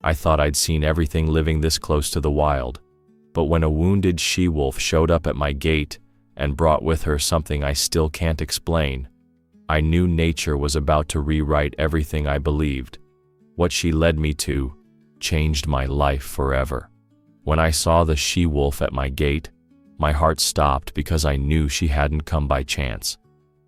I thought I'd seen everything living this close to the wild, but when a wounded she-wolf showed up at my gate and brought with her something I still can't explain, I knew nature was about to rewrite everything I believed. What she led me to changed my life forever. When I saw the she-wolf at my gate, my heart stopped because I knew she hadn't come by chance.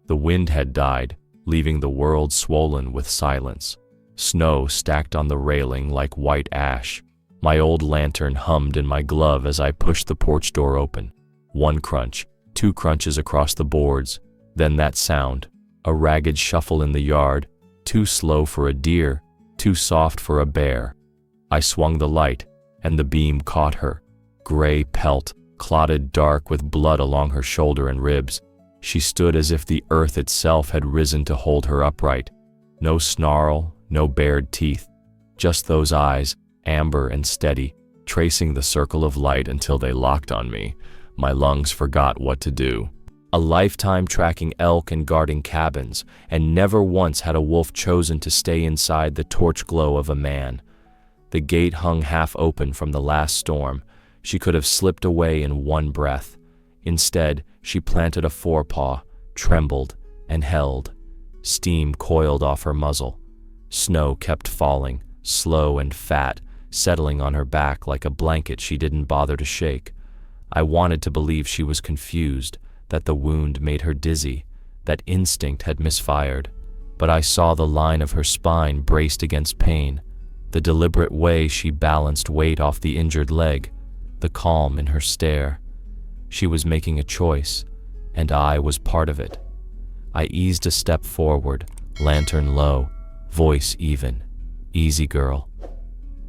The wind had died, leaving the world swollen with silence. Snow stacked on the railing like white ash. My old lantern hummed in my glove as I pushed the porch door open. One crunch, two crunches across the boards, then that sound, a ragged shuffle in the yard, too slow for a deer, too soft for a bear. I swung the light, and the beam caught her. Gray pelt, clotted dark with blood along her shoulder and ribs. She stood as if the earth itself had risen to hold her upright. No snarl, no bared teeth, just those eyes, amber and steady, tracing the circle of light until they locked on me. My lungs forgot what to do. A lifetime tracking elk and guarding cabins, and never once had a wolf chosen to stay inside the torch glow of a man. The gate hung half open from the last storm. She could have slipped away in one breath. Instead, she planted a forepaw, trembled, and held. Steam coiled off her muzzle. Snow kept falling, slow and fat, settling on her back like a blanket she didn't bother to shake. I wanted to believe she was confused, that the wound made her dizzy, that instinct had misfired. But I saw the line of her spine braced against pain, the deliberate way she balanced weight off the injured leg, the calm in her stare. She was making a choice, and I was part of it. I eased a step forward, lantern low, voice even. "Easy, girl."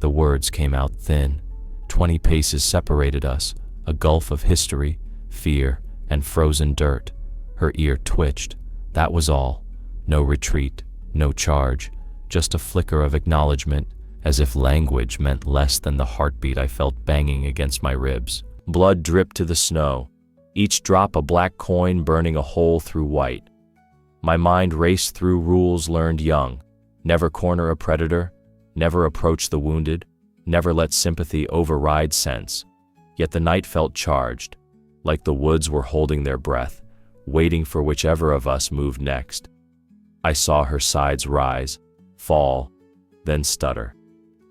The words came out thin. 20 paces separated us, a gulf of history, fear, and frozen dirt. Her ear twitched. That was all. No retreat, no charge, just a flicker of acknowledgement, as if language meant less than the heartbeat I felt banging against my ribs. Blood dripped to the snow, each drop a black coin burning a hole through white. My mind raced through rules learned young. Never corner a predator, never approach the wounded, never let sympathy override sense. Yet the night felt charged, like the woods were holding their breath, waiting for whichever of us moved next. I saw her sides rise, fall, then stutter.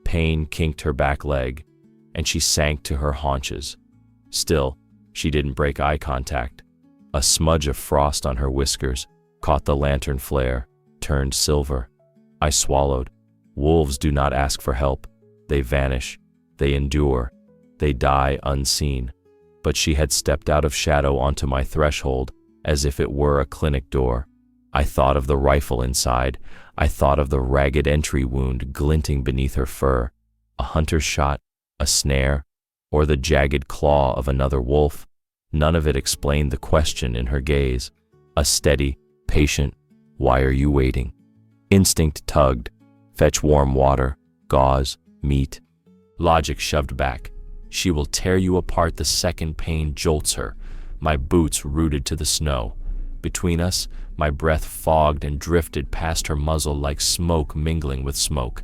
Pain kinked her back leg, and she sank to her haunches. Still, she didn't break eye contact. A smudge of frost on her whiskers caught the lantern flare, turned silver. I swallowed. Wolves do not ask for help. They vanish. They endure. They die unseen. But she had stepped out of shadow onto my threshold, as if it were a clinic door. I thought of the rifle inside. I thought of the ragged entry wound glinting beneath her fur. A hunter's shot, a snare, or the jagged claw of another wolf. None of it explained the question in her gaze. A steady, patient, "Why are you waiting?" Instinct tugged. Fetch warm water, gauze, meat. Logic shoved back. She will tear you apart the second pain jolts her. My boots rooted to the snow. Between us, my breath fogged and drifted past her muzzle like smoke mingling with smoke.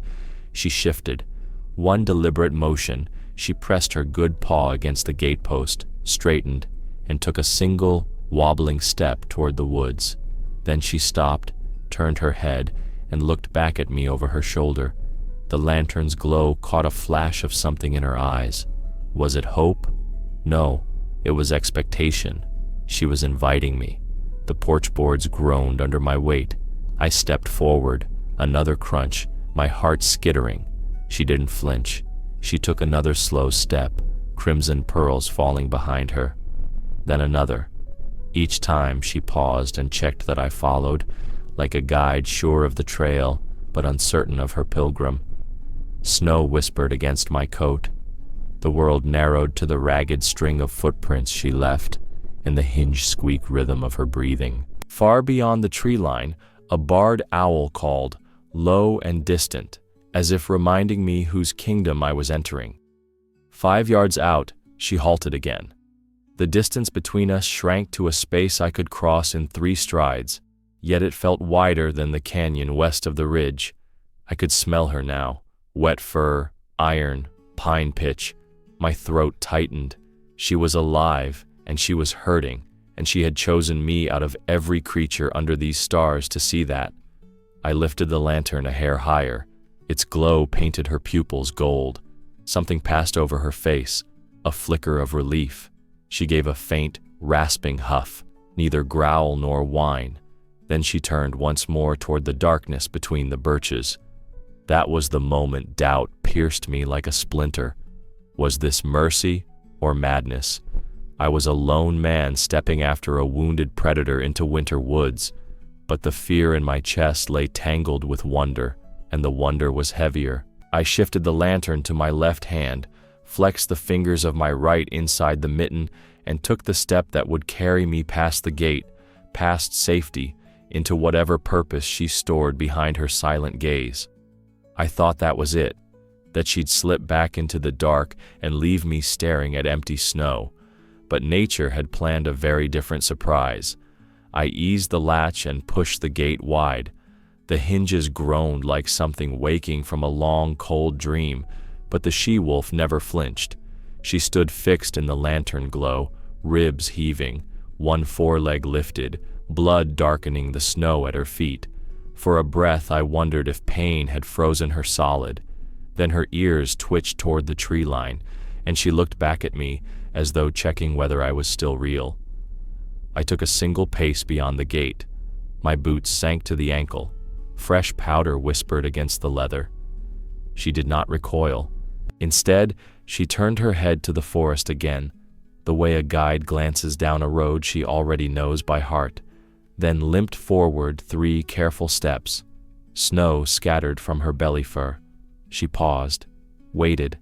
She shifted. One deliberate motion, she pressed her good paw against the gatepost, straightened, and took a single, wobbling step toward the woods. Then she stopped, turned her head, and looked back at me over her shoulder. The lantern's glow caught a flash of something in her eyes. Was it hope? No, it was expectation. She was inviting me. The porch boards groaned under my weight. I stepped forward, another crunch, my heart skittering. She didn't flinch. She took another slow step, crimson pearls falling behind her. Then another. Each time she paused and checked that I followed, like a guide sure of the trail, but uncertain of her pilgrim. Snow whispered against my coat. The world narrowed to the ragged string of footprints she left, and the hinge-squeak rhythm of her breathing. Far beyond the tree line, a barred owl called, low and distant, as if reminding me whose kingdom I was entering. 5 yards out, she halted again. The distance between us shrank to a space I could cross in 3 strides, yet it felt wider than the canyon west of the ridge. I could smell her now, wet fur, Iron, pine pitch. My throat tightened. She was alive, and she was hurting, and she had chosen me out of every creature under these stars to see that. I lifted the lantern a hair higher. Its glow painted her pupils gold. Something passed over her face, a flicker of relief. She gave a faint, rasping huff, neither growl nor whine. Then she turned once more toward the darkness between the birches. That was the moment doubt pierced me like a splinter. Was this mercy or madness? I was a lone man stepping after a wounded predator into winter woods, but the fear in my chest lay tangled with wonder, and the wonder was heavier. I shifted the lantern to my left hand, flexed the fingers of my right inside the mitten, and took the step that would carry me past the gate, past safety, into whatever purpose she stored behind her silent gaze. I thought that was it, that she'd slip back into the dark and leave me staring at empty snow. But nature had planned a very different surprise. I eased the latch and pushed the gate wide. The hinges groaned like something waking from a long, cold dream, but the she-wolf never flinched. She stood fixed in the lantern glow, ribs heaving, one foreleg lifted, blood darkening the snow at her feet. For a breath I wondered if pain had frozen her solid. Then her ears twitched toward the tree line, and she looked back at me as though checking whether I was still real. I took a single pace beyond the gate. My boots sank to the ankle. Fresh powder whispered against the leather. She did not recoil. Instead, she turned her head to the forest again, the way a guide glances down a road she already knows by heart, then limped forward 3 careful steps. Snow scattered from her belly fur. She paused, waited.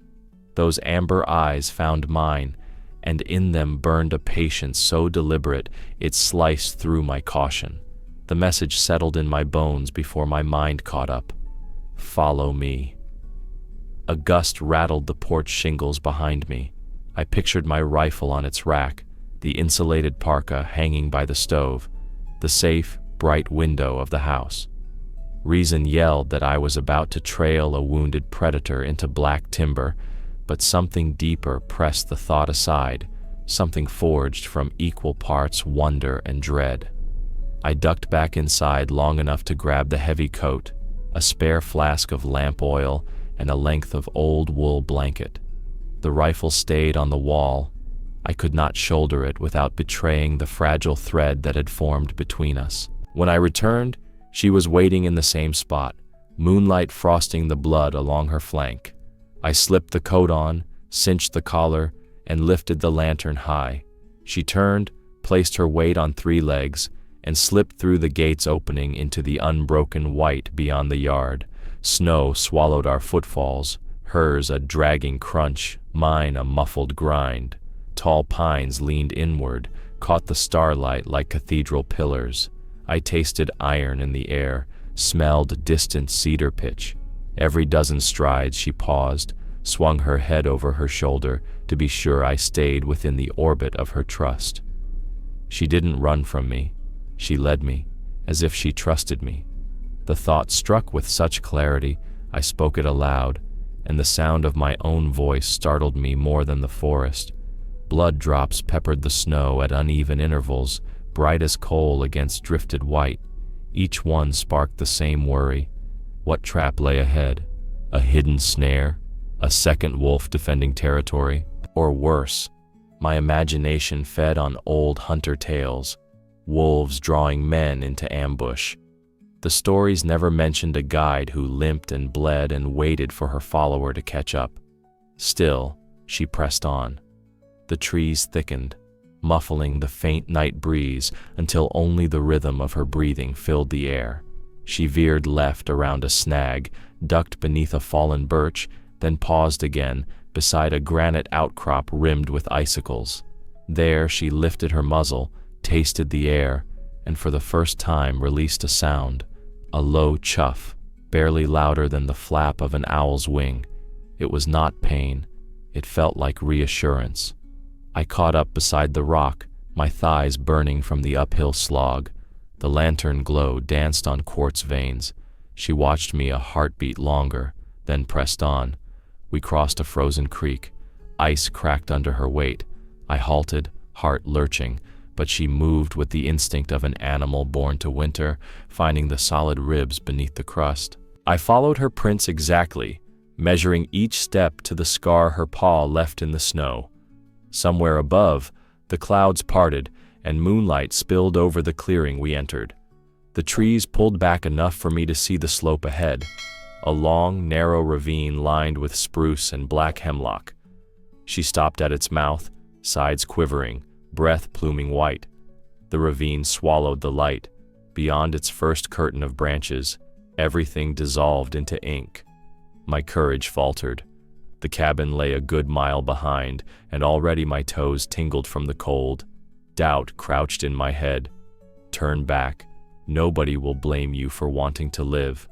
Those amber eyes found mine, and in them burned a patience so deliberate it sliced through my caution. The message settled in my bones before my mind caught up. Follow me. A gust rattled the porch shingles behind me. I pictured my rifle on its rack, the insulated parka hanging by the stove, the safe, bright window of the house. Reason yelled that I was about to trail a wounded predator into black timber, but something deeper pressed the thought aside, something forged from equal parts wonder and dread. I ducked back inside long enough to grab the heavy coat, a spare flask of lamp oil, and a length of old wool blanket. The rifle stayed on the wall. I could not shoulder it without betraying the fragile thread that had formed between us. When I returned, she was waiting in the same spot, moonlight frosting the blood along her flank. I slipped the coat on, cinched the collar, and lifted the lantern high. She turned, placed her weight on 3 legs, and slipped through the gate's opening into the unbroken white beyond the yard. Snow swallowed our footfalls, hers a dragging crunch, mine a muffled grind. Tall pines leaned inward, caught the starlight like cathedral pillars. I tasted iron in the air, smelled distant cedar pitch. Every dozen strides she paused, swung her head over her shoulder to be sure I stayed within the orbit of her trust. She didn't run from me. She led me, as if she trusted me. The thought struck with such clarity, I spoke it aloud, and the sound of my own voice startled me more than the forest. Blood drops peppered the snow at uneven intervals, bright as coal against drifted white. Each one sparked the same worry. What trap lay ahead? A hidden snare? A second wolf defending territory? Or worse, my imagination fed on old hunter tales, wolves drawing men into ambush. The stories never mentioned a guide who limped and bled and waited for her follower to catch up. Still, she pressed on. The trees thickened, muffling the faint night breeze until only the rhythm of her breathing filled the air. She veered left around a snag, ducked beneath a fallen birch, then paused again beside a granite outcrop rimmed with icicles. There she lifted her muzzle, tasted the air, and for the first time released a sound, a low chuff, barely louder than the flap of an owl's wing. It was not pain. It felt like reassurance. I caught up beside the rock, my thighs burning from the uphill slog. The lantern glow danced on quartz veins. She watched me a heartbeat longer, then pressed on. We crossed a frozen creek. Ice cracked under her weight. I halted, heart lurching, but she moved with the instinct of an animal born to winter, finding the solid ribs beneath the crust. I followed her prints exactly, measuring each step to the scar her paw left in the snow. Somewhere above, the clouds parted and moonlight spilled over the clearing we entered. The trees pulled back enough for me to see the slope ahead, a long, narrow ravine lined with spruce and black hemlock. She stopped at its mouth, sides quivering, breath pluming white. The ravine swallowed the light. Beyond its first curtain of branches, everything dissolved into ink. My courage faltered. The cabin lay a good mile behind, and already my toes tingled from the cold. Doubt crouched in my head. Turn back. Nobody will blame you for wanting to live.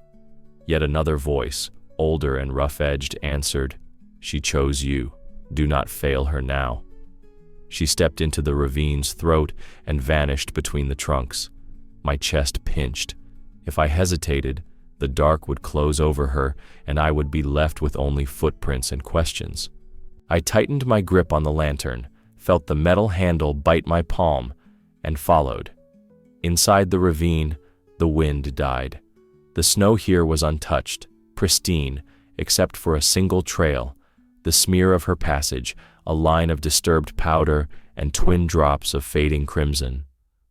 Yet another voice, older and rough-edged, answered, "She chose you. Do not fail her now." She stepped into the ravine's throat and vanished between the trunks. My chest pinched. If I hesitated, the dark would close over her, and I would be left with only footprints and questions. I tightened my grip on the lantern, felt the metal handle bite my palm, and followed. Inside the ravine, the wind died. The snow here was untouched, pristine, except for a single trail, the smear of her passage, a line of disturbed powder, and twin drops of fading crimson.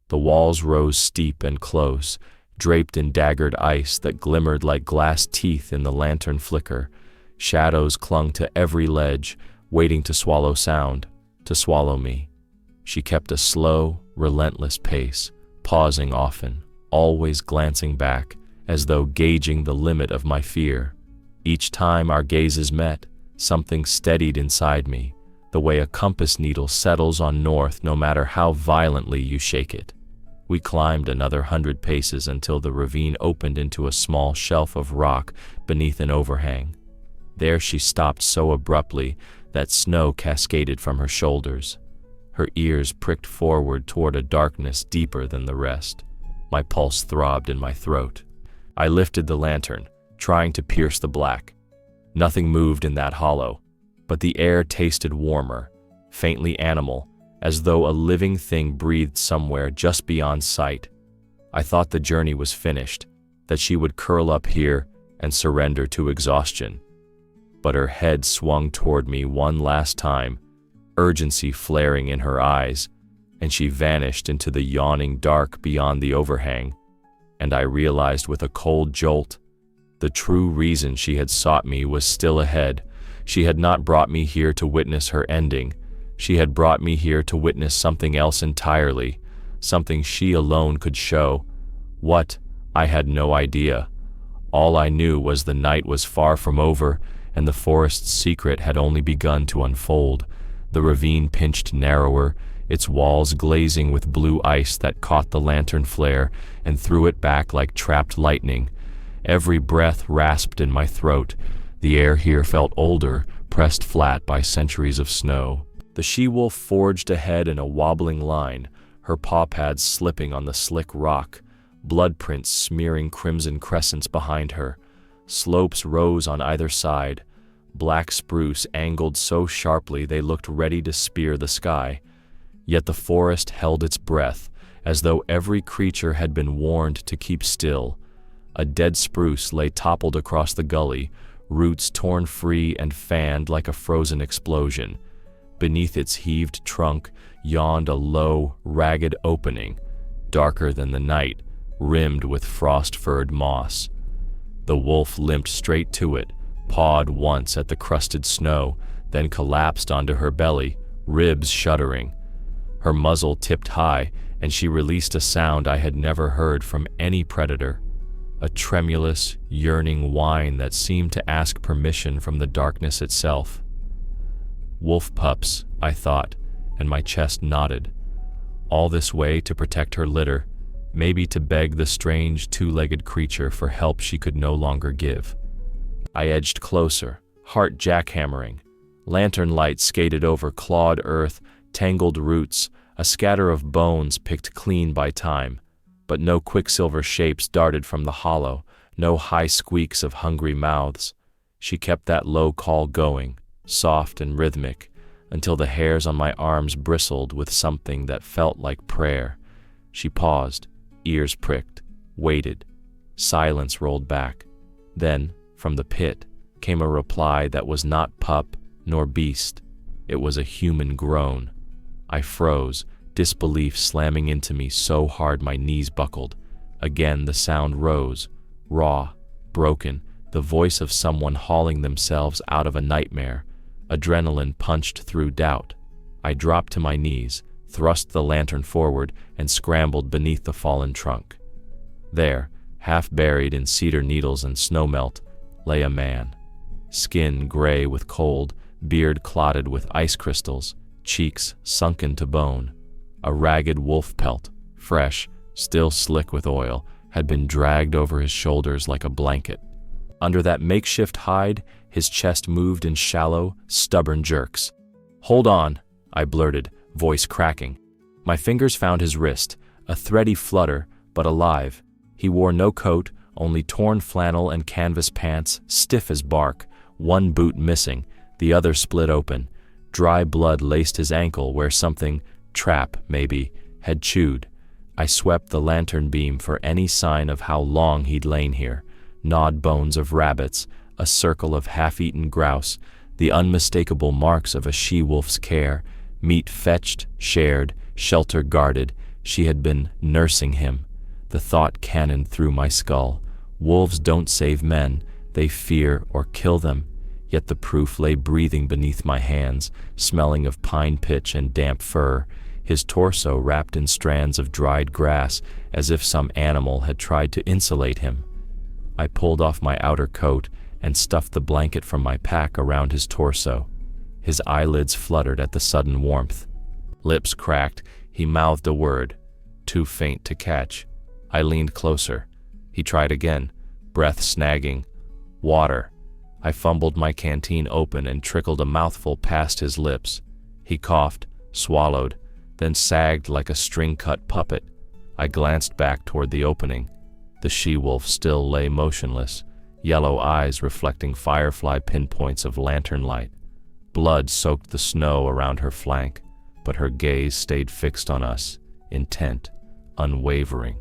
The walls rose steep and close, draped in daggered ice that glimmered like glass teeth in the lantern flicker. Shadows clung to every ledge, waiting to swallow sound, to swallow me. She kept a slow, relentless pace, pausing often, always glancing back, as though gauging the limit of my fear. Each time our gazes met, something steadied inside me, the way a compass needle settles on north no matter how violently you shake it. We climbed another 100 paces until the ravine opened into a small shelf of rock beneath an overhang. There she stopped so abruptly that snow cascaded from her shoulders. Her ears pricked forward toward a darkness deeper than the rest. My pulse throbbed in my throat. I lifted the lantern, trying to pierce the black. Nothing moved in that hollow, but the air tasted warmer, faintly animal, as though a living thing breathed somewhere just beyond sight. I thought the journey was finished, that she would curl up here and surrender to exhaustion. But her head swung toward me one last time, urgency flaring in her eyes, and she vanished into the yawning dark beyond the overhang. And I realized with a cold jolt, the true reason she had sought me was still ahead. She had not brought me here to witness her ending. She had brought me here to witness something else entirely, something she alone could show. What? I had no idea. All I knew was the night was far from over, and the forest's secret had only begun to unfold. The ravine pinched narrower, its walls glazing with blue ice that caught the lantern flare and threw it back like trapped lightning. Every breath rasped in my throat. The air here felt older, pressed flat by centuries of snow. The she-wolf forged ahead in a wobbling line, her paw pads slipping on the slick rock, blood prints smearing crimson crescents behind her. Slopes rose on either side. Black spruce angled so sharply they looked ready to spear the sky. Yet the forest held its breath, as though every creature had been warned to keep still. A dead spruce lay toppled across the gully, roots torn free and fanned like a frozen explosion. Beneath its heaved trunk yawned a low, ragged opening, darker than the night, rimmed with frost-furred moss. The wolf limped straight to it, pawed once at the crusted snow, then collapsed onto her belly, ribs shuddering. Her muzzle tipped high, and she released a sound I had never heard from any predator, a tremulous, yearning whine that seemed to ask permission from the darkness itself. Wolf pups, I thought, and my chest knotted. All this way to protect her litter, maybe to beg the strange two-legged creature for help she could no longer give. I edged closer, heart jackhammering. Lantern light skated over clawed earth, tangled roots, a scatter of bones picked clean by time. But no quicksilver shapes darted from the hollow, no high squeaks of hungry mouths. She kept that low call going, soft and rhythmic, until the hairs on my arms bristled with something that felt like prayer. She paused, ears pricked, waited. Silence rolled back. Then, from the pit, came a reply that was not pup nor beast. It was a human groan. I froze, disbelief slamming into me so hard my knees buckled. Again the sound rose, raw, broken, the voice of someone hauling themselves out of a nightmare. Adrenaline punched through doubt. I dropped to my knees, thrust the lantern forward, and scrambled beneath the fallen trunk. There, half buried in cedar needles and snowmelt, lay a man. Skin gray with cold, beard clotted with ice crystals, cheeks sunken to bone. A ragged wolf pelt, fresh, still slick with oil, had been dragged over his shoulders like a blanket. Under that makeshift hide, his chest moved in shallow, stubborn jerks. "Hold on," I blurted, voice cracking. My fingers found his wrist, a thready flutter, but alive. He wore no coat, only torn flannel and canvas pants, stiff as bark, one boot missing, the other split open. Dry blood laced his ankle where something, trap maybe, had chewed. I swept the lantern beam for any sign of how long he'd lain here. Gnawed bones of rabbits, a circle of half-eaten grouse, the unmistakable marks of a she-wolf's care, meat fetched, shared, shelter guarded. She had been nursing him. The thought cannoned through my skull. Wolves don't save men, they fear or kill them. Yet the proof lay breathing beneath my hands, smelling of pine pitch and damp fur, his torso wrapped in strands of dried grass as if some animal had tried to insulate him. I pulled off my outer coat and stuffed the blanket from my pack around his torso. His eyelids fluttered at the sudden warmth. Lips cracked, he mouthed a word, too faint to catch. I leaned closer. He tried again, breath snagging. "Water." I fumbled my canteen open and trickled a mouthful past his lips. He coughed, swallowed, then sagged like a string-cut puppet. I glanced back toward the opening. The she-wolf still lay motionless, yellow eyes reflecting firefly pinpoints of lantern light. Blood soaked the snow around her flank, but her gaze stayed fixed on us, intent, unwavering,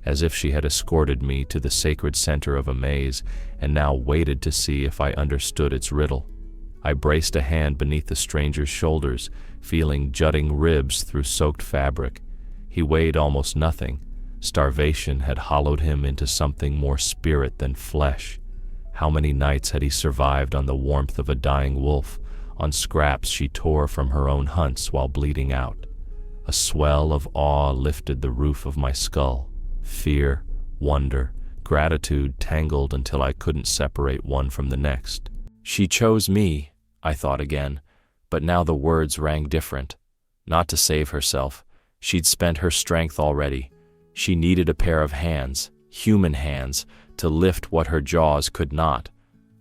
as if she had escorted me to the sacred center of a maze and now waited to see if I understood its riddle. I braced a hand beneath the stranger's shoulders, feeling jutting ribs through soaked fabric. He weighed almost nothing. Starvation had hollowed him into something more spirit than flesh. How many nights had he survived on the warmth of a dying wolf, on scraps she tore from her own hunts while bleeding out? A swell of awe lifted the roof of my skull. Fear, wonder, gratitude tangled until I couldn't separate one from the next. She chose me, I thought again, but now the words rang different. Not to save herself. She'd spent her strength already. She needed a pair of hands, human hands, to lift what her jaws could not.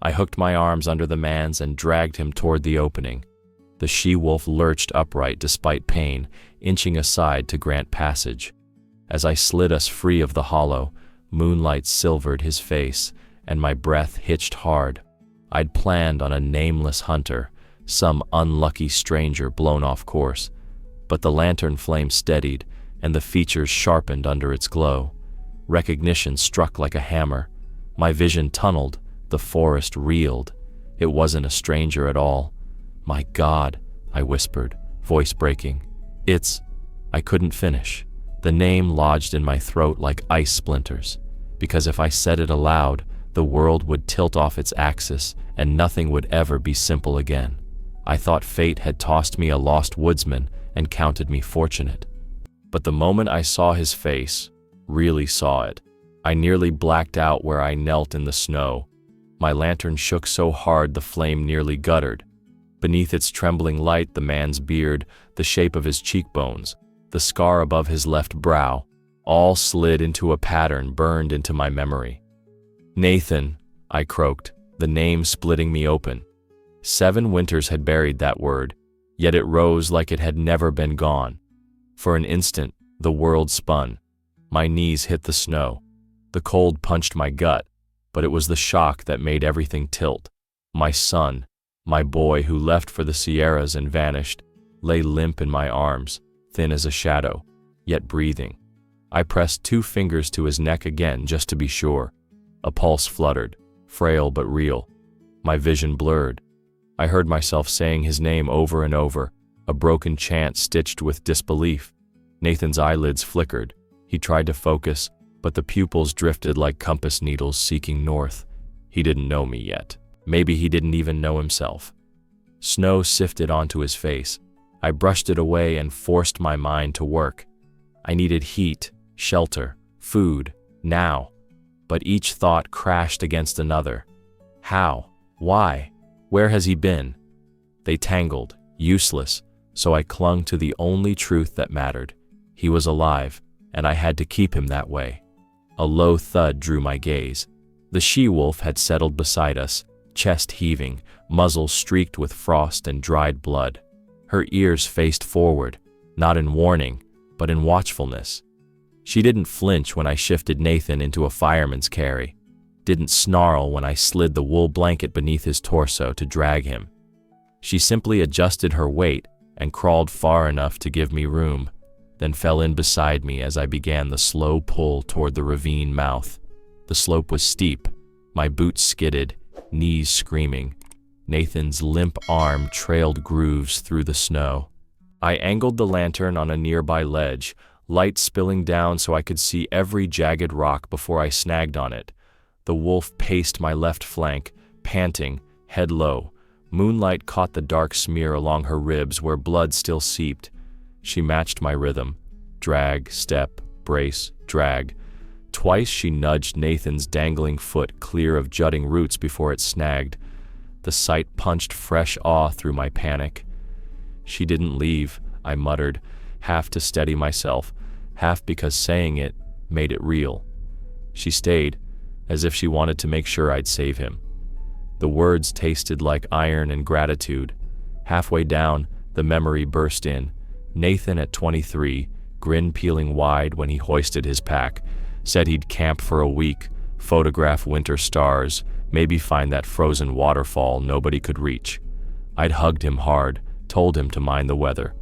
I hooked my arms under the man's and dragged him toward the opening. The she-wolf lurched upright despite pain, inching aside to grant passage. As I slid us free of the hollow, moonlight silvered his face, and my breath hitched hard. I'd planned on a nameless hunter, some unlucky stranger blown off course, but the lantern flame steadied, and the features sharpened under its glow. Recognition struck like a hammer. My vision tunneled, the forest reeled. It wasn't a stranger at all. "My God," I whispered, voice breaking. I couldn't finish. The name lodged in my throat like ice splinters, because if I said it aloud, the world would tilt off its axis and nothing would ever be simple again. I thought fate had tossed me a lost woodsman and counted me fortunate. But the moment I saw his face, really saw it, I nearly blacked out where I knelt in the snow. My lantern shook so hard the flame nearly guttered. Beneath its trembling light, the man's beard, the shape of his cheekbones, the scar above his left brow, all slid into a pattern burned into my memory. "Nathan," I croaked, the name splitting me open. 7 winters had buried that word, yet it rose like it had never been gone. For an instant, the world spun. My knees hit the snow. The cold punched my gut, but it was the shock that made everything tilt. My son, my boy who left for the Sierras and vanished, lay limp in my arms, thin as a shadow, yet breathing. I pressed 2 fingers to his neck again just to be sure. A pulse fluttered, frail but real. My vision blurred. I heard myself saying his name over and over, a broken chant stitched with disbelief. Nathan's eyelids flickered. He tried to focus, but the pupils drifted like compass needles seeking north. He didn't know me yet. Maybe he didn't even know himself. Snow sifted onto his face. I brushed it away and forced my mind to work. I needed heat, shelter, food, now. But each thought crashed against another. How? Why? Where has he been? They tangled, useless, so I clung to the only truth that mattered. He was alive, and I had to keep him that way. A low thud drew my gaze. The she-wolf had settled beside us, chest heaving, muzzle streaked with frost and dried blood. Her ears faced forward, not in warning, but in watchfulness. She didn't flinch when I shifted Nathan into a fireman's carry, didn't snarl when I slid the wool blanket beneath his torso to drag him. She simply adjusted her weight and crawled far enough to give me room, then fell in beside me as I began the slow pull toward the ravine mouth. The slope was steep, my boots skidded, knees screaming. Nathan's limp arm trailed grooves through the snow. I angled the lantern on a nearby ledge, light spilling down so I could see every jagged rock before I snagged on it. The wolf paced my left flank, panting, head low. Moonlight caught the dark smear along her ribs where blood still seeped. She matched my rhythm. Drag, step, brace, drag. Twice she nudged Nathan's dangling foot clear of jutting roots before it snagged. The sight punched fresh awe through my panic. She didn't leave, I muttered, half to steady myself, half because saying it made it real. She stayed, as if she wanted to make sure I'd save him. The words tasted like iron and gratitude. Halfway down, the memory burst in. Nathan at 23, grin peeling wide when he hoisted his pack, said he'd camp for a week, photograph winter stars, maybe find that frozen waterfall nobody could reach. I'd hugged him hard, told him to mind the weather.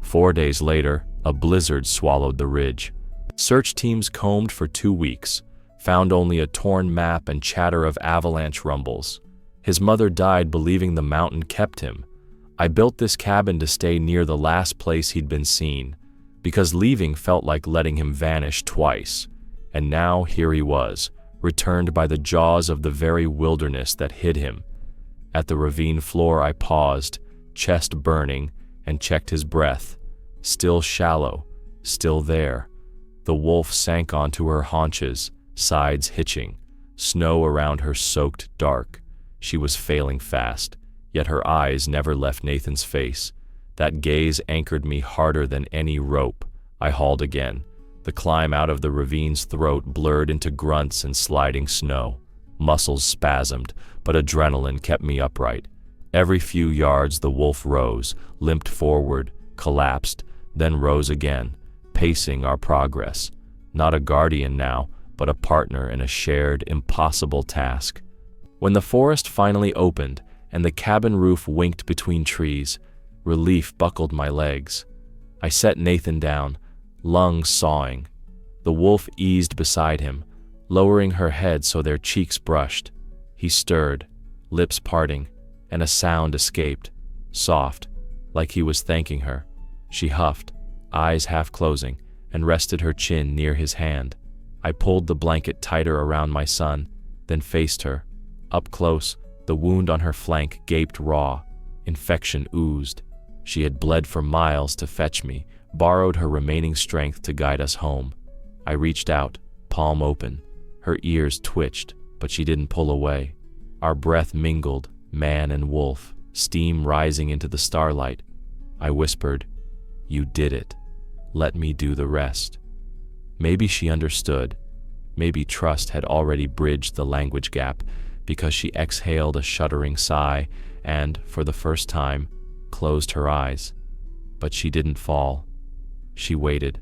4 days later, a blizzard swallowed the ridge. Search teams combed for 2 weeks, found only a torn map and chatter of avalanche rumbles. His mother died believing the mountain kept him. I built this cabin to stay near the last place he'd been seen, because leaving felt like letting him vanish twice. And now here he was, returned by the jaws of the very wilderness that hid him. At the ravine floor I paused, chest burning, and checked his breath. Still shallow, still there. The wolf sank onto her haunches, sides hitching, snow around her soaked dark. She was failing fast, yet her eyes never left Nathan's face. That gaze anchored me harder than any rope. I hauled again. The climb out of the ravine's throat blurred into grunts and sliding snow. Muscles spasmed, but adrenaline kept me upright. Every few yards the wolf rose, limped forward, collapsed, then rose again, pacing our progress. Not a guardian now, but a partner in a shared, impossible task. When the forest finally opened and the cabin roof winked between trees, relief buckled my legs. I set Nathan down, lungs sawing. The wolf eased beside him, lowering her head so their cheeks brushed. He stirred, lips parting, and a sound escaped, soft, like he was thanking her. She huffed, eyes half closing, and rested her chin near his hand. I pulled the blanket tighter around my son, then faced her. Up close, the wound on her flank gaped raw. Infection oozed. She had bled for miles to fetch me, borrowed her remaining strength to guide us home. I reached out, palm open. Her ears twitched, but she didn't pull away. Our breath mingled, man and wolf, steam rising into the starlight. I whispered, "You did it. Let me do the rest." Maybe she understood. Maybe trust had already bridged the language gap, because she exhaled a shuddering sigh and, for the first time, closed her eyes. But she didn't fall. She waited.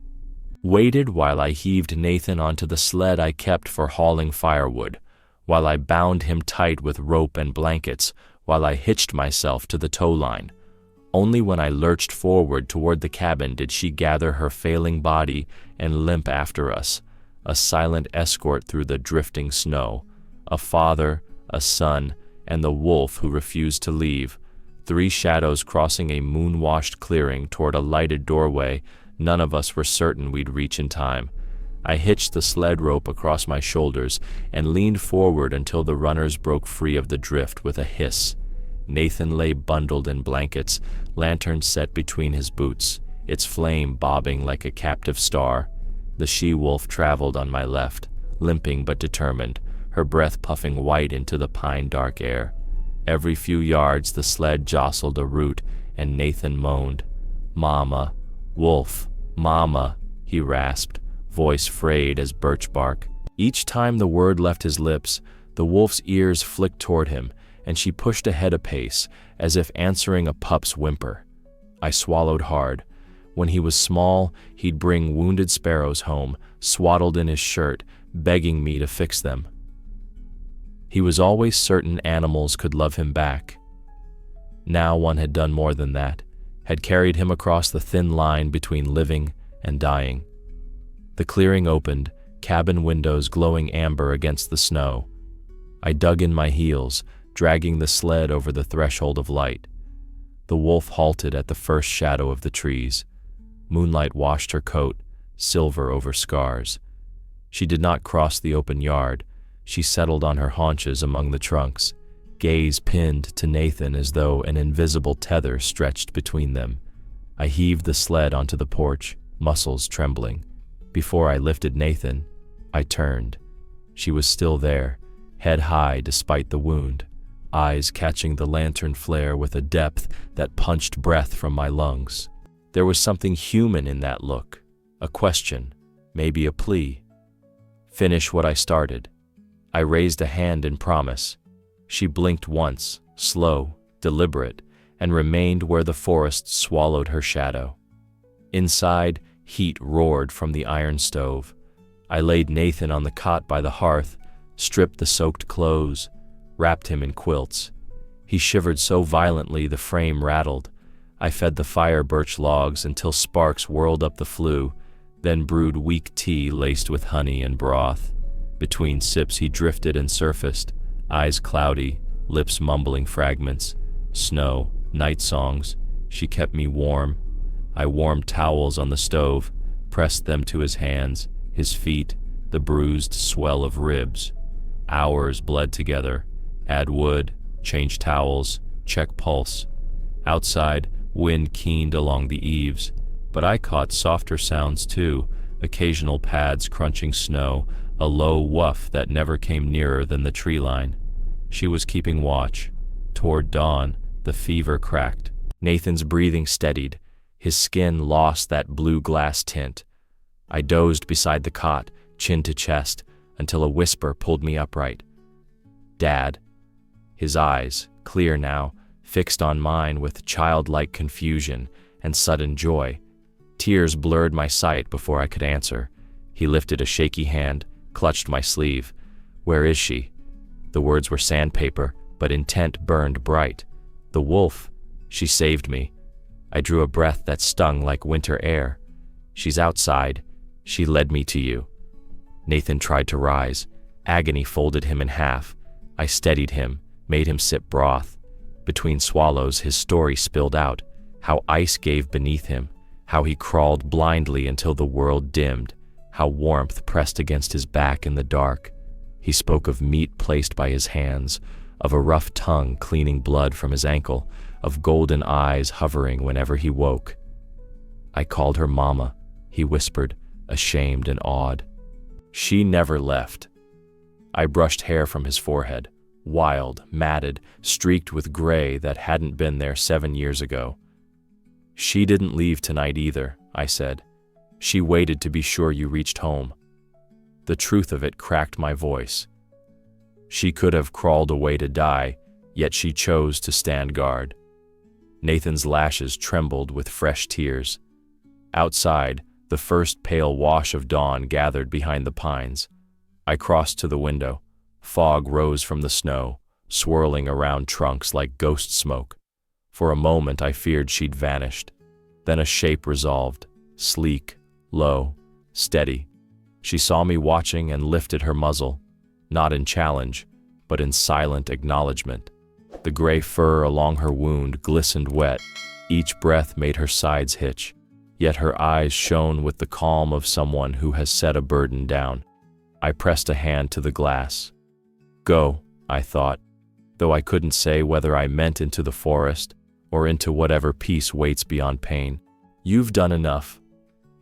Waited while I heaved Nathan onto the sled I kept for hauling firewood, while I bound him tight with rope and blankets, while I hitched myself to the tow line. Only when I lurched forward toward the cabin did she gather her failing body and limp after us, a silent escort through the drifting snow, a father, a son, and the wolf who refused to leave, 3 shadows crossing a moon-washed clearing toward a lighted doorway. None of us were certain we'd reach in time. I hitched the sled rope across my shoulders and leaned forward until the runners broke free of the drift with a hiss. Nathan lay bundled in blankets, lantern set between his boots, its flame bobbing like a captive star. The she-wolf traveled on my left, limping but determined, her breath puffing white into the pine-dark air. Every few yards the sled jostled a root, and Nathan moaned. "Mama, wolf, mama," he rasped, voice frayed as birch bark. Each time the word left his lips, the wolf's ears flicked toward him, and she pushed ahead a pace, as if answering a pup's whimper. I swallowed hard. When he was small, he'd bring wounded sparrows home, swaddled in his shirt, begging me to fix them. He was always certain animals could love him back. Now one had done more than that, had carried him across the thin line between living and dying. The clearing opened, cabin windows glowing amber against the snow. I dug in my heels, dragging the sled over the threshold of light. The wolf halted at the first shadow of the trees. Moonlight washed her coat, silver over scars. She did not cross the open yard. She settled on her haunches among the trunks, gaze pinned to Nathan as though an invisible tether stretched between them. I heaved the sled onto the porch, muscles trembling. Before I lifted Nathan, I turned. She was still there, head high despite the wound, eyes catching the lantern flare with a depth that punched breath from my lungs. There was something human in that look, a question, maybe a plea. "Finish what I started." I raised a hand in promise. She blinked once, slow, deliberate, and remained where the forest swallowed her shadow. Inside, heat roared from the iron stove. I laid Nathan on the cot by the hearth, stripped the soaked clothes, wrapped him in quilts. He shivered so violently the frame rattled. I fed the fire birch logs until sparks whirled up the flue, then brewed weak tea laced with honey and broth. Between sips he drifted and surfaced, eyes cloudy, lips mumbling fragments. Snow, night songs. She kept me warm. I warmed towels on the stove, pressed them to his hands, his feet, the bruised swell of ribs. Hours bled together. Add wood, change towels, check pulse. Outside, wind keened along the eaves, but I caught softer sounds too, occasional pads crunching snow, a low woof that never came nearer than the tree line. She was keeping watch. Toward dawn, the fever cracked. Nathan's breathing steadied. His skin lost that blue glass tint. I dozed beside the cot, chin to chest, until a whisper pulled me upright. "Dad." His eyes, clear now, fixed on mine with childlike confusion and sudden joy. Tears blurred my sight before I could answer. He lifted a shaky hand, clutched my sleeve. "Where is she?" The words were sandpaper, but intent burned bright. "The wolf. She saved me." I drew a breath that stung like winter air. "She's outside. She led me to you." Nathan tried to rise. Agony folded him in half. I steadied him, made him sip broth. Between swallows, his story spilled out, how ice gave beneath him, how he crawled blindly until the world dimmed, how warmth pressed against his back in the dark. He spoke of meat placed by his hands, of a rough tongue cleaning blood from his ankle, of golden eyes hovering whenever he woke. "I called her Mama," he whispered, ashamed and awed. "She never left." I brushed hair from his forehead, wild, matted, streaked with gray that hadn't been there 7 years ago. "She didn't leave tonight either," I said. "She waited to be sure you reached home." The truth of it cracked my voice. She could have crawled away to die, yet she chose to stand guard. Nathan's lashes trembled with fresh tears. Outside, the first pale wash of dawn gathered behind the pines. I crossed to the window. Fog rose from the snow, swirling around trunks like ghost smoke. For a moment I feared she'd vanished. Then a shape resolved, sleek, low, steady. She saw me watching and lifted her muzzle, not in challenge, but in silent acknowledgement. The gray fur along her wound glistened wet. Each breath made her sides hitch, yet her eyes shone with the calm of someone who has set a burden down. I pressed a hand to the glass. Go, I thought, though I couldn't say whether I meant into the forest or into whatever peace waits beyond pain. You've done enough.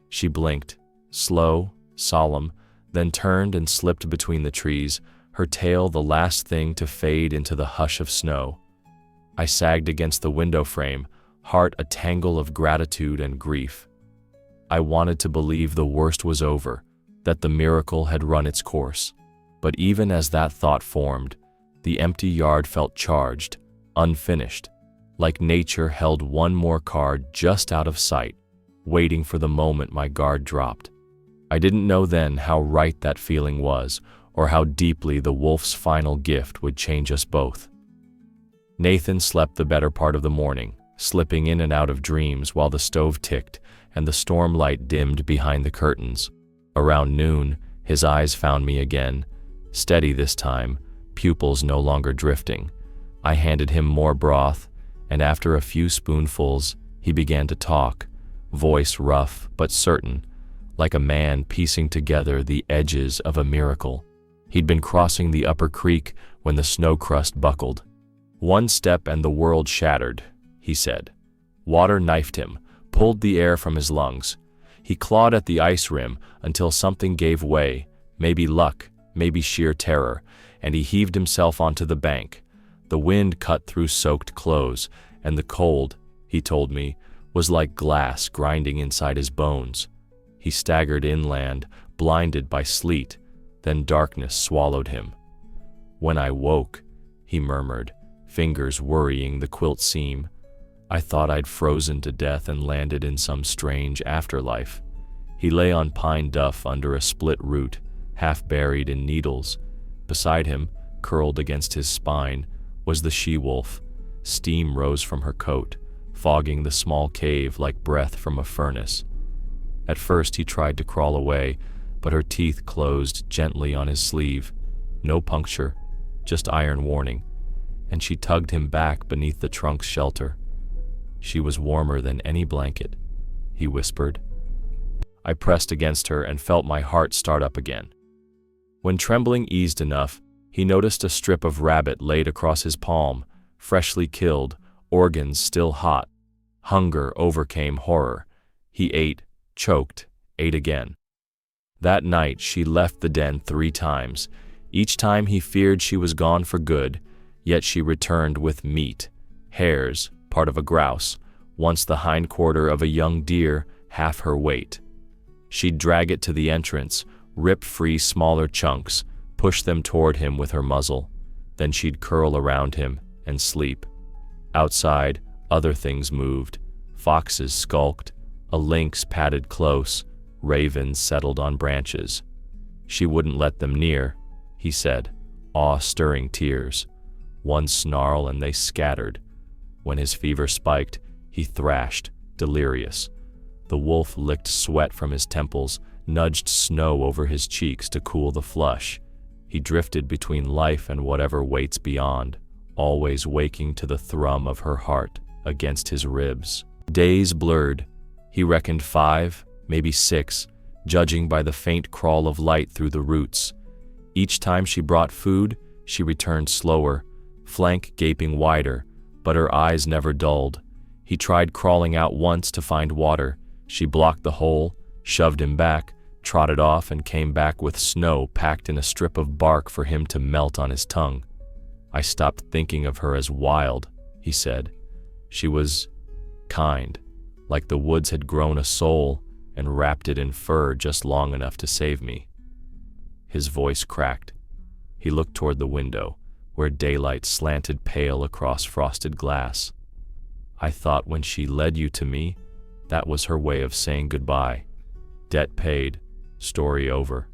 She blinked, slow, solemn, then turned and slipped between the trees, her tail the last thing to fade into the hush of snow. I sagged against the window frame, heart a tangle of gratitude and grief. I wanted to believe the worst was over, that the miracle had run its course. But even as that thought formed, the empty yard felt charged, unfinished, like nature held one more card just out of sight, waiting for the moment my guard dropped. I didn't know then how right that feeling was, or how deeply the wolf's final gift would change us both. Nathan slept the better part of the morning, slipping in and out of dreams while the stove ticked and the storm light dimmed behind the curtains. Around noon, his eyes found me again, steady this time, pupils no longer drifting. I handed him more broth, and after a few spoonfuls, he began to talk, voice rough but certain, like a man piecing together the edges of a miracle. He'd been crossing the upper creek when the snow crust buckled. One step and the world shattered, he said. Water knifed him, pulled the air from his lungs. He clawed at the ice rim until something gave way, maybe luck, maybe sheer terror, and he heaved himself onto the bank. The wind cut through soaked clothes, and the cold, he told me, was like glass grinding inside his bones. He staggered inland, blinded by sleet, then darkness swallowed him. When I woke, he murmured, fingers worrying the quilt seam, I thought I'd frozen to death and landed in some strange afterlife. He lay on pine duff under a split root, half buried in needles. Beside him, curled against his spine, was the she-wolf. Steam rose from her coat, fogging the small cave like breath from a furnace. At first he tried to crawl away, but her teeth closed gently on his sleeve. No puncture, just iron warning, and she tugged him back beneath the trunk's shelter. She was warmer than any blanket, he whispered. I pressed against her and felt my heart start up again. When trembling eased enough, he noticed a strip of rabbit laid across his palm, freshly killed, organs still hot. Hunger overcame horror. He ate, choked, ate again. That night she left the den 3 times. Each time he feared she was gone for good, yet she returned with meat, hairs, part of a grouse, once the hindquarter of a young deer, half her weight. She'd drag it to the entrance, rip free smaller chunks, push them toward him with her muzzle. Then she'd curl around him and sleep. Outside, other things moved. Foxes skulked, a lynx padded close, ravens settled on branches. She wouldn't let them near, he said, awe-stirring tears. One snarl and they scattered. When his fever spiked, he thrashed, delirious. The wolf licked sweat from his temples, nudged snow over his cheeks to cool the flush. He drifted between life and whatever waits beyond, always waking to the thrum of her heart against his ribs. Days blurred. He reckoned 5, maybe 6, judging by the faint crawl of light through the roots. Each time she brought food, she returned slower, flank gaping wider, but her eyes never dulled. He tried crawling out once to find water. She blocked the hole, shoved him back, trotted off and came back with snow packed in a strip of bark for him to melt on his tongue. I stopped thinking of her as wild, he said. She was kind, like the woods had grown a soul and wrapped it in fur just long enough to save me. His voice cracked. He looked toward the window, where daylight slanted pale across frosted glass. I thought when she led you to me, that was her way of saying goodbye. Debt paid, story over.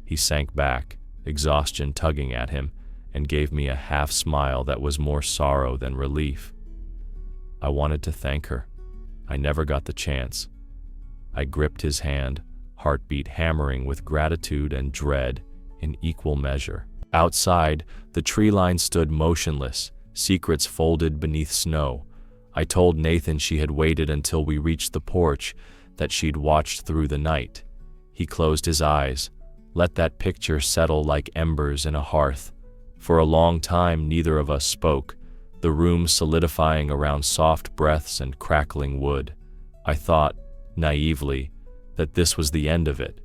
He sank back, exhaustion tugging at him, and gave me a half smile that was more sorrow than relief. I wanted to thank her. I never got the chance. I gripped his hand, heartbeat hammering with gratitude and dread in equal measure. Outside, the tree line stood motionless, secrets folded beneath snow. I told Nathan she had waited until we reached the porch, that she'd watched through the night. He closed his eyes, let that picture settle like embers in a hearth. For a long time, neither of us spoke, the room solidifying around soft breaths and crackling wood. I thought, naively, that this was the end of it.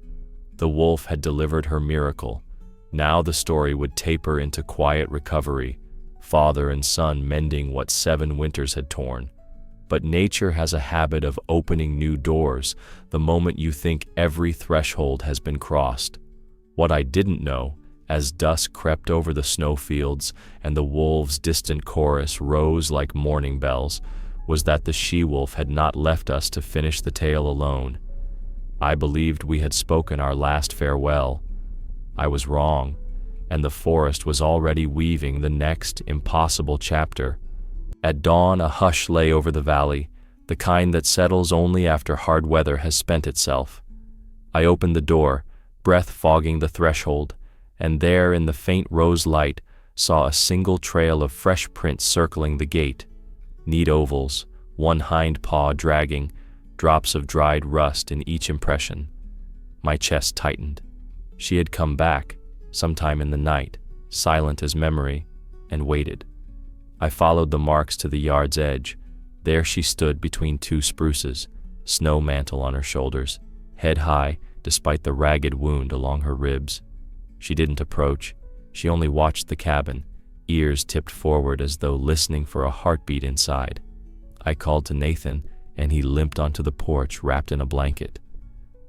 The wolf had delivered her miracle. Now the story would taper into quiet recovery, father and son mending what 7 winters had torn. But nature has a habit of opening new doors the moment you think every threshold has been crossed. What I didn't know, as dusk crept over the snowfields and the wolves' distant chorus rose like morning bells, was that the she-wolf had not left us to finish the tale alone. I believed we had spoken our last farewell. I was wrong, and the forest was already weaving the next impossible chapter. At dawn, a hush lay over the valley, the kind that settles only after hard weather has spent itself. I opened the door, breath fogging the threshold, and there in the faint rose light saw a single trail of fresh prints circling the gate. Neat ovals, one hind paw dragging, drops of dried rust in each impression. My chest tightened. She had come back, sometime in the night, silent as memory, and waited. I followed the marks to the yard's edge. There she stood between 2 spruces, snow mantle on her shoulders, head high despite the ragged wound along her ribs. She didn't approach. She only watched the cabin, ears tipped forward as though listening for a heartbeat inside. I called to Nathan, and he limped onto the porch wrapped in a blanket.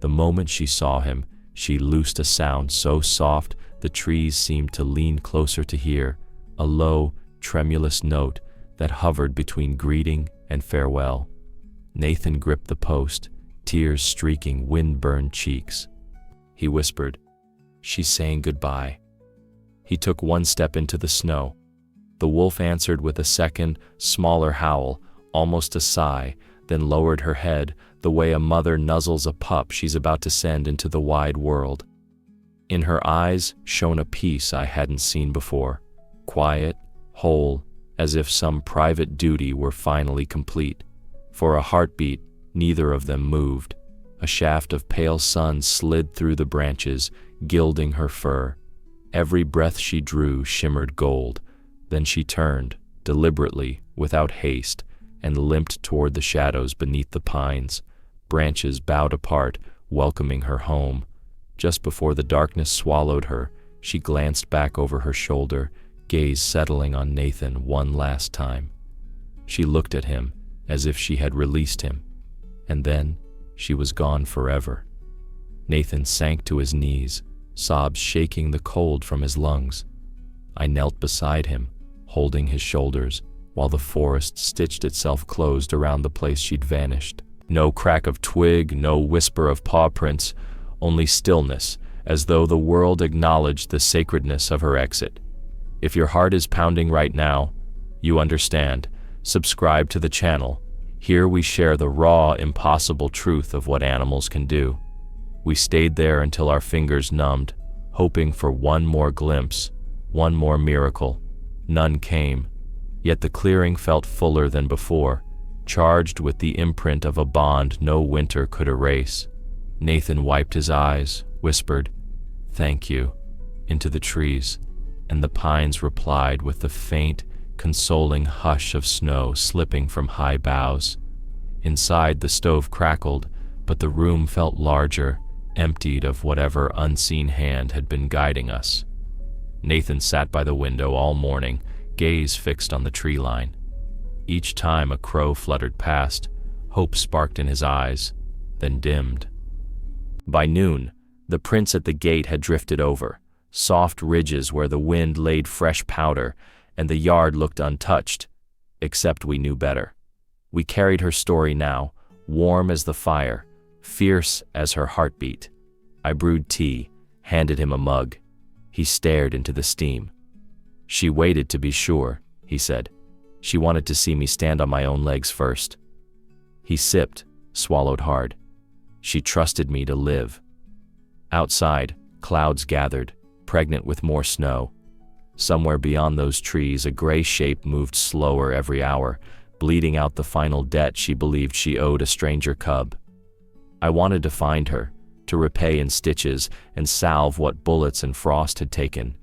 The moment she saw him, she loosed a sound so soft the trees seemed to lean closer to hear, a low, tremulous note that hovered between greeting and farewell. Nathan gripped the post, tears streaking wind-burned cheeks. He whispered, "She's saying goodbye." He took 1 step into the snow. The wolf answered with a second, smaller howl, almost a sigh, then lowered her head the way a mother nuzzles a pup she's about to send into the wide world. In her eyes shone a peace I hadn't seen before, quiet, whole, as if some private duty were finally complete. For a heartbeat, neither of them moved. A shaft of pale sun slid through the branches, gilding her fur. Every breath she drew shimmered gold. Then she turned, deliberately, without haste, and limped toward the shadows beneath the pines, branches bowed apart, welcoming her home. Just before the darkness swallowed her, she glanced back over her shoulder, gaze settling on Nathan one last time. She looked at him as if she had released him, and then she was gone forever. Nathan sank to his knees, sobs shaking the cold from his lungs. I knelt beside him, holding his shoulders, while the forest stitched itself closed around the place she'd vanished. No crack of twig, no whisper of paw prints, only stillness, as though the world acknowledged the sacredness of her exit. If your heart is pounding right now, you understand. Subscribe to the channel. Here we share the raw, impossible truth of what animals can do. We stayed there until our fingers numbed, hoping for one more glimpse, one more miracle. None came, yet the clearing felt fuller than before, charged with the imprint of a bond no winter could erase. Nathan wiped his eyes, whispered, "Thank you," into the trees, and the pines replied with the faint, consoling hush of snow slipping from high boughs. Inside, the stove crackled, but the room felt larger, emptied of whatever unseen hand had been guiding us. Nathan sat by the window all morning, gaze fixed on the tree line. Each time a crow fluttered past, hope sparked in his eyes, then dimmed. By noon, the prints at the gate had drifted over, soft ridges where the wind laid fresh powder, and the yard looked untouched, except we knew better. We carried her story now, warm as the fire, fierce as her heartbeat. I brewed tea, handed him a mug. He stared into the steam. She waited to be sure, he said. She wanted to see me stand on my own legs first. He sipped, swallowed hard. She trusted me to live. Outside, clouds gathered, pregnant with more snow. Somewhere beyond those trees, a gray shape moved slower every hour, bleeding out the final debt she believed she owed a stranger cub. I wanted to find her, to repay in stitches and salve what bullets and frost had taken.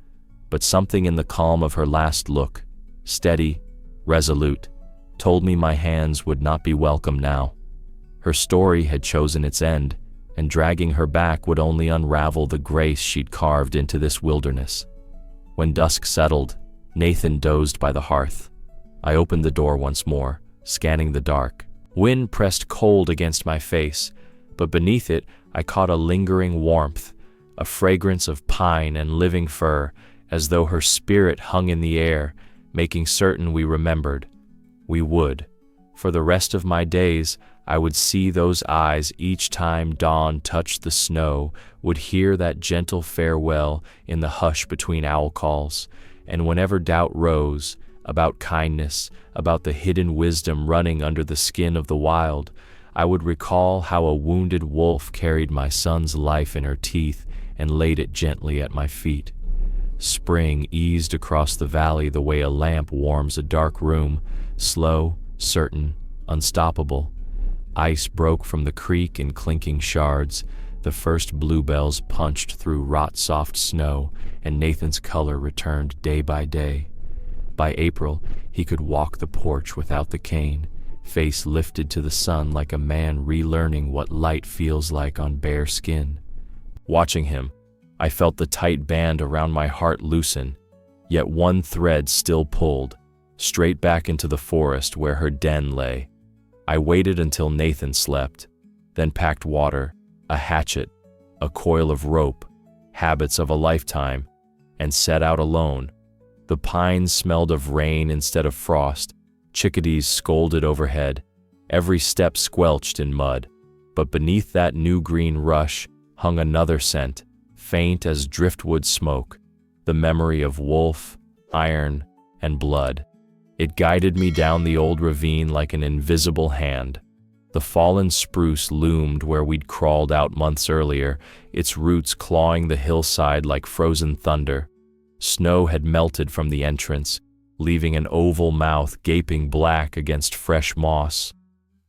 But something in the calm of her last look, steady, resolute, told me my hands would not be welcome now. Her story had chosen its end, and dragging her back would only unravel the grace she'd carved into this wilderness. When dusk settled, Nathan dozed by the hearth. I opened the door once more, scanning the dark. Wind pressed cold against my face, but beneath it I caught a lingering warmth, a fragrance of pine and living fir, as though her spirit hung in the air, making certain we remembered. We would. For the rest of my days, I would see those eyes each time dawn touched the snow, would hear that gentle farewell in the hush between owl calls, and whenever doubt rose, about kindness, about the hidden wisdom running under the skin of the wild, I would recall how a wounded wolf carried my son's life in her teeth and laid it gently at my feet. Spring eased across the valley the way a lamp warms a dark room, slow, certain, unstoppable. Ice broke from the creek in clinking shards, the first bluebells punched through rot-soft snow, and Nathan's color returned day by day. By April, he could walk the porch without the cane, face lifted to the sun like a man relearning what light feels like on bare skin. Watching him, I felt the tight band around my heart loosen, yet one thread still pulled, straight back into the forest where her den lay. I waited until Nathan slept, then packed water, a hatchet, a coil of rope, habits of a lifetime, and set out alone. The pines smelled of rain instead of frost, chickadees scolded overhead, every step squelched in mud. But beneath that new green rush hung another scent, faint as driftwood smoke, the memory of wolf, iron, and blood. It guided me down the old ravine like an invisible hand. The fallen spruce loomed where we'd crawled out months earlier, its roots clawing the hillside like frozen thunder. Snow had melted from the entrance, leaving an oval mouth gaping black against fresh moss.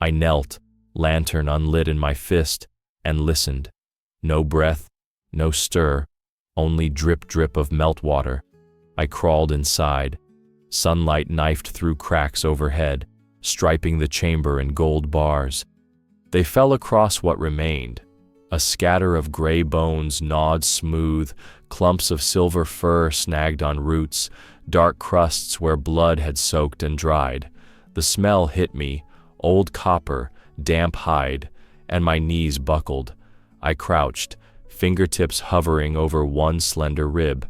I knelt, lantern unlit in my fist, and listened. No breath, no stir, only drip-drip of meltwater. I crawled inside. Sunlight knifed through cracks overhead, striping the chamber in gold bars. They fell across what remained. A scatter of gray bones gnawed smooth, clumps of silver fur snagged on roots, dark crusts where blood had soaked and dried. The smell hit me, old copper, damp hide, and my knees buckled. I crouched, fingertips hovering over one slender rib.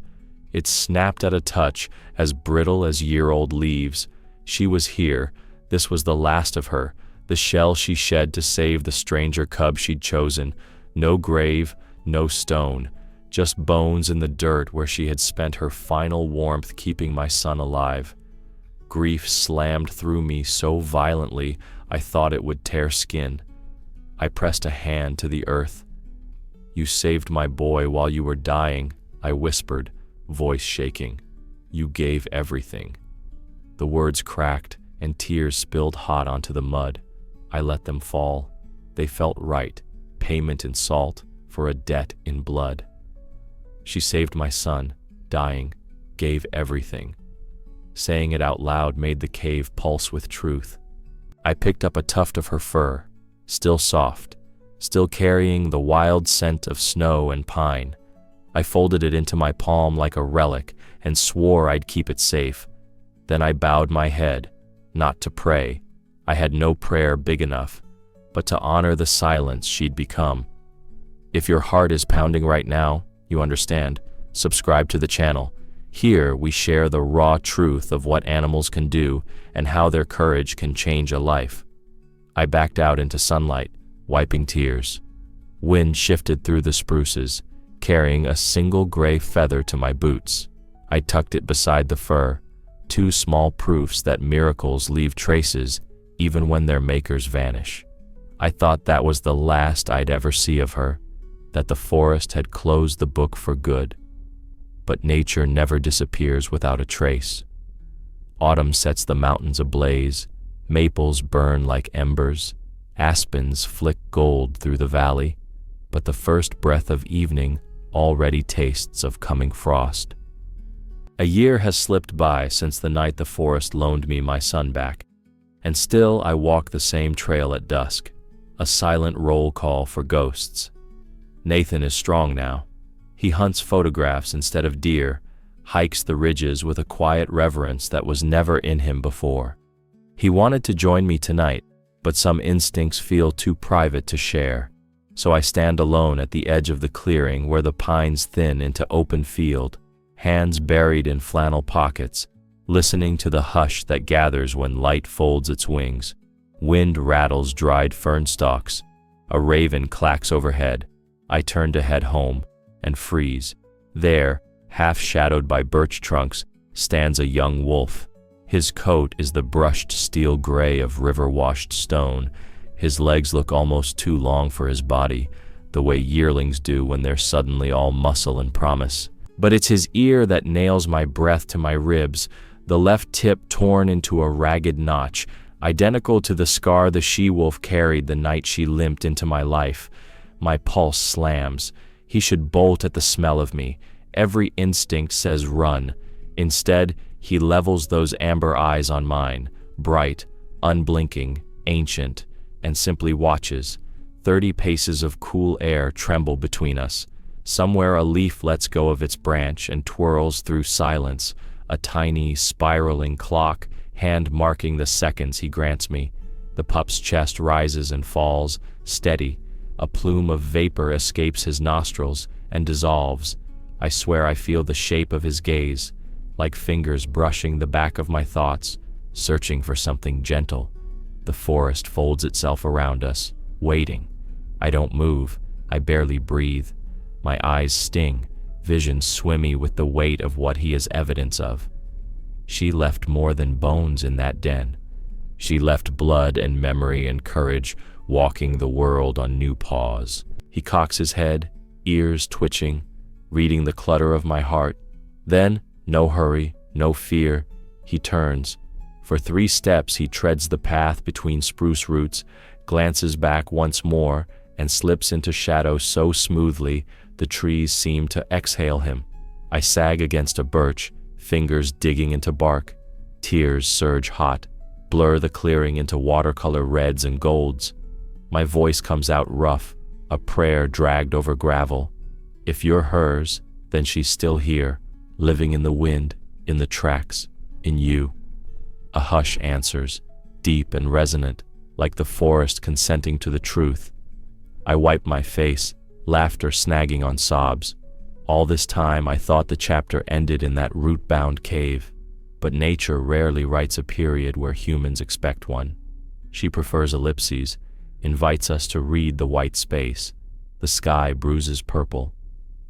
It snapped at a touch, as brittle as year-old leaves. She was here. This was the last of her, the shell she shed to save the stranger cub she'd chosen. No grave, no stone, just bones in the dirt where she had spent her final warmth keeping my son alive. Grief slammed through me so violently I thought it would tear skin. I pressed a hand to the earth. "You saved my boy while you were dying," I whispered, voice shaking. "You gave everything." The words cracked and tears spilled hot onto the mud. I let them fall. They felt right, payment in salt for a debt in blood. She saved my son, dying, gave everything. Saying it out loud made the cave pulse with truth. I picked up a tuft of her fur, still soft, still carrying the wild scent of snow and pine. I folded it into my palm like a relic and swore I'd keep it safe. Then I bowed my head, not to pray. I had no prayer big enough, but to honor the silence she'd become. If your heart is pounding right now, you understand, subscribe to the channel. Here we share the raw truth of what animals can do and how their courage can change a life. I backed out into sunlight, wiping tears. Wind shifted through the spruces, carrying a single gray feather to my boots. I tucked it beside the fur, two small proofs that miracles leave traces even when their makers vanish. I thought that was the last I'd ever see of her, that the forest had closed the book for good. But nature never disappears without a trace. Autumn sets the mountains ablaze, maples burn like embers, aspens flick gold through the valley, but the first breath of evening already tastes of coming frost. A year has slipped by since the night the forest loaned me my son back, and still I walk the same trail at dusk, a silent roll call for ghosts. Nathan is strong now. He hunts photographs instead of deer, hikes the ridges with a quiet reverence that was never in him before. He wanted to join me tonight, but some instincts feel too private to share, so I stand alone at the edge of the clearing where the pines thin into open field, hands buried in flannel pockets, listening to the hush that gathers when light folds its wings. Wind rattles dried fern stalks. A raven clacks overhead. I turn to head home and freeze. There, half shadowed by birch trunks, stands a young wolf. His coat is the brushed steel gray of river-washed stone. His legs look almost too long for his body, the way yearlings do when they're suddenly all muscle and promise. But it's his ear that nails my breath to my ribs, the left tip torn into a ragged notch, identical to the scar the she-wolf carried the night she limped into my life. My pulse slams. He should bolt at the smell of me. Every instinct says run. Instead, he levels those amber eyes on mine, bright, unblinking, ancient, and simply watches. 30 paces of cool air tremble between us. Somewhere a leaf lets go of its branch and twirls through silence, a tiny, spiraling clock, hand marking the seconds he grants me. The pup's chest rises and falls, steady. A plume of vapor escapes his nostrils and dissolves. I swear I feel the shape of his gaze, like fingers brushing the back of my thoughts, searching for something gentle. The forest folds itself around us, waiting. I don't move. I barely breathe. My eyes sting, vision swimmy with the weight of what he is evidence of. She left more than bones in that den. She left blood and memory and courage, walking the world on new paws. He cocks his head, ears twitching, reading the clutter of my heart. Then, no hurry, no fear, he turns. For 3 steps he treads the path between spruce roots, glances back once more, and slips into shadow so smoothly the trees seem to exhale him. I sag against a birch, fingers digging into bark. Tears surge hot, blur the clearing into watercolor reds and golds. My voice comes out rough, a prayer dragged over gravel. If you're hers, then she's still here, living in the wind, in the tracks, in you. A hush answers, deep and resonant, like the forest consenting to the truth. I wipe my face, laughter snagging on sobs. All this time I thought the chapter ended in that root-bound cave, but nature rarely writes a period where humans expect one. She prefers ellipses, invites us to read the white space. The sky bruises purple.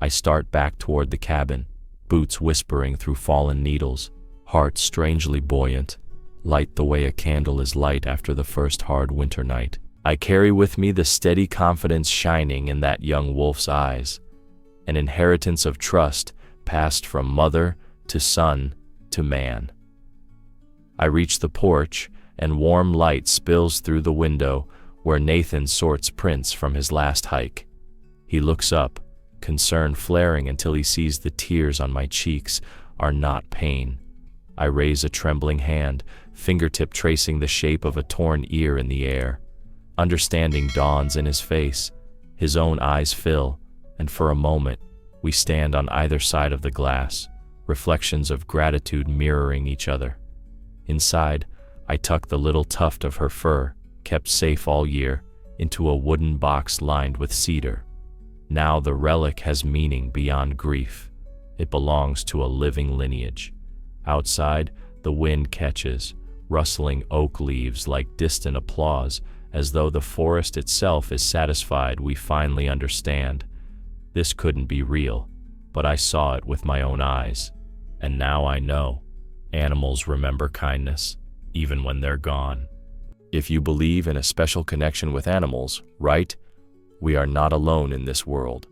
I start back toward the cabin, boots whispering through fallen needles, heart strangely buoyant, light the way a candle is light after the first hard winter night. I carry with me the steady confidence shining in that young wolf's eyes, an inheritance of trust passed from mother to son to man. I reach the porch, and warm light spills through the window where Nathan sorts prints from his last hike. He looks up, concern flaring until he sees the tears on my cheeks are not pain. I raise a trembling hand, fingertip tracing the shape of a torn ear in the air. Understanding dawns in his face. His own eyes fill, and for a moment, we stand on either side of the glass, reflections of gratitude mirroring each other. Inside, I tuck the little tuft of her fur, kept safe all year, into a wooden box lined with cedar. Now the relic has meaning beyond grief. It belongs to a living lineage. Outside, the wind catches, rustling oak leaves like distant applause, as though the forest itself is satisfied we finally understand. This couldn't be real, but I saw it with my own eyes. And now I know animals remember kindness, even when they're gone. If you believe in a special connection with animals, write, "We are not alone in this world."